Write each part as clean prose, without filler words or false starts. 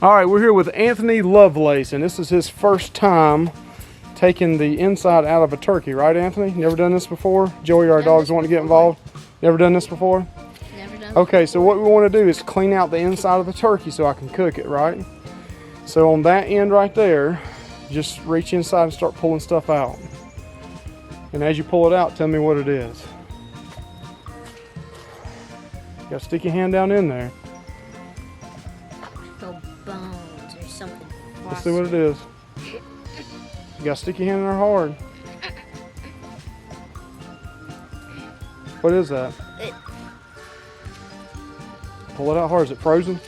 All right, we're here with Anthony Lovelace, and this is his first time taking the inside out of a turkey, right, Anthony? Never done this before? Joey, our dog's wanting to get involved. Never done this before? Never done. Okay, so what we want to do is clean out the inside of the turkey so I can cook it, right? So on that end right there, just reach inside and start pulling stuff out. And as you pull it out, tell me what it is. You gotta stick your hand down in there. Little bones or something. Let's see what it is. You gotta stick your hand in there hard. What is that? Pull it out hard. Is it frozen?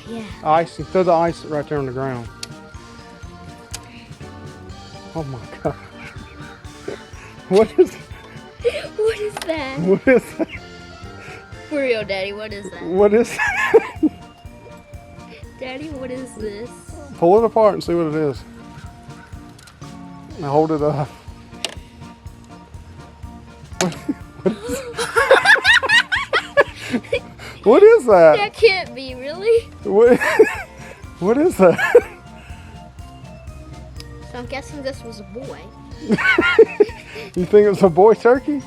Yeah. Ice. And throw the ice right there on the ground. Oh my God. What is What is that? What is that? For real, Daddy, what is that? What is that? Daddy, what is this? Pull it apart and see what it is. Now hold it up. What is that? That can't be, really? What is that? So I'm guessing this was a boy. You think it's a boy turkey?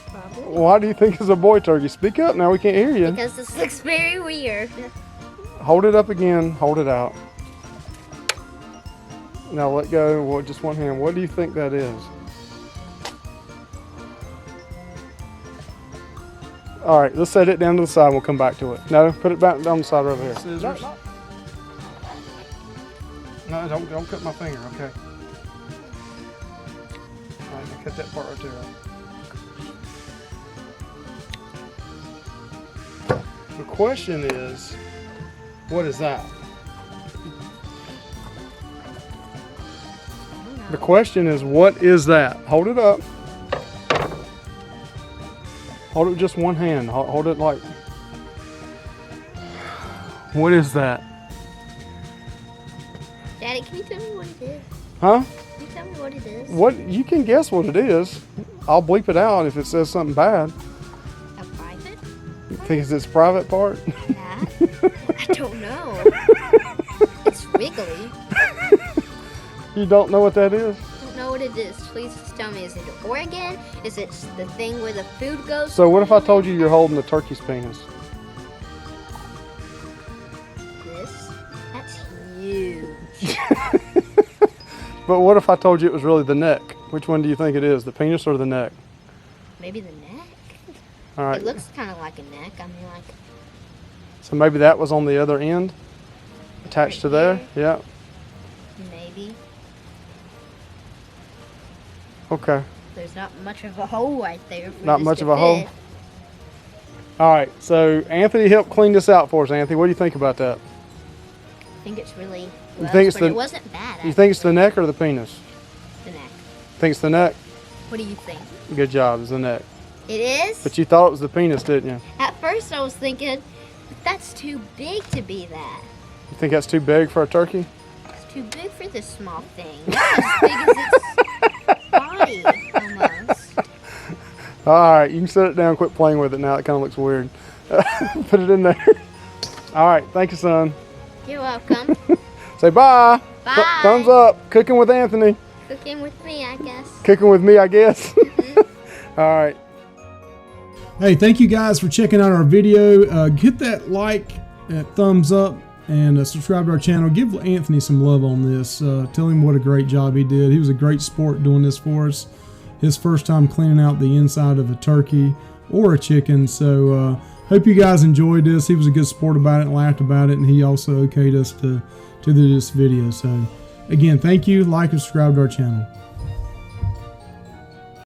Probably. Why do you think it's a boy turkey? Speak up now, we can't hear you. Because this looks very weird. Hold it up again, hold it out. Now let go, well, just one hand. What do you think that is? All right, let's set it down to the side and we'll come back to it. No, put it back down the side over here. Scissors. No, don't cut my finger, okay? All right, cut that part right there. The question is, what is that? The question is, what is that? Hold it up. Hold it with just one hand. Hold it like... What is that? Daddy, can you tell me what it is? Huh? Can you tell me what it is? What? You can guess what it is. I'll bleep it out if it says something bad. A private? You think it's its private part? Yeah. I don't know. It's wiggly. You don't know what that is? I don't know what it is. Please just tell me. Is it an organ? Is it the thing where the food goes? So what if I told you you're holding the turkey's penis? This? That's huge. But what if I told you it was really the neck? Which one do you think it is, the penis or the neck? Maybe the neck? All right. It looks kind of like a neck. I mean, like... So maybe that was on the other end, attached Right to there? here? Yeah. Maybe. Okay. There's not much of a hole right there. For Not this much to of a hole? fit. All right. So Anthony helped clean this out for us. Anthony, what do you think about that? I think it's really... You think it's but the- it wasn't bad. You think it's the neck or the penis? The neck. Think it's the neck? What do you think? Good job. It's the neck. It is? But you thought it was the penis, didn't you? At first I was thinking, that's too big to be that. You think that's too big for a turkey? It's too big for this small thing. That's as big as its body, almost. All right. You can set it down. Quit playing with it now. It kind of looks weird. Put it in there. All right. Thank you, son. You're welcome. Say bye. Bye. Thumbs up. Cooking with Anthony. Cooking with me, I guess. Cooking with me, I guess. All right. Hey, thank you guys for checking out our video. Hit that like, that thumbs up, and subscribe to our channel. Give Anthony some love on this. Tell him what a great job he did. He was a great sport doing this for us. His first time cleaning out the inside of a turkey or a chicken. So hope you guys enjoyed this. He was a good sport about it and laughed about it, and he also okayed us to do this video. So again, thank you. Like and subscribe to our channel.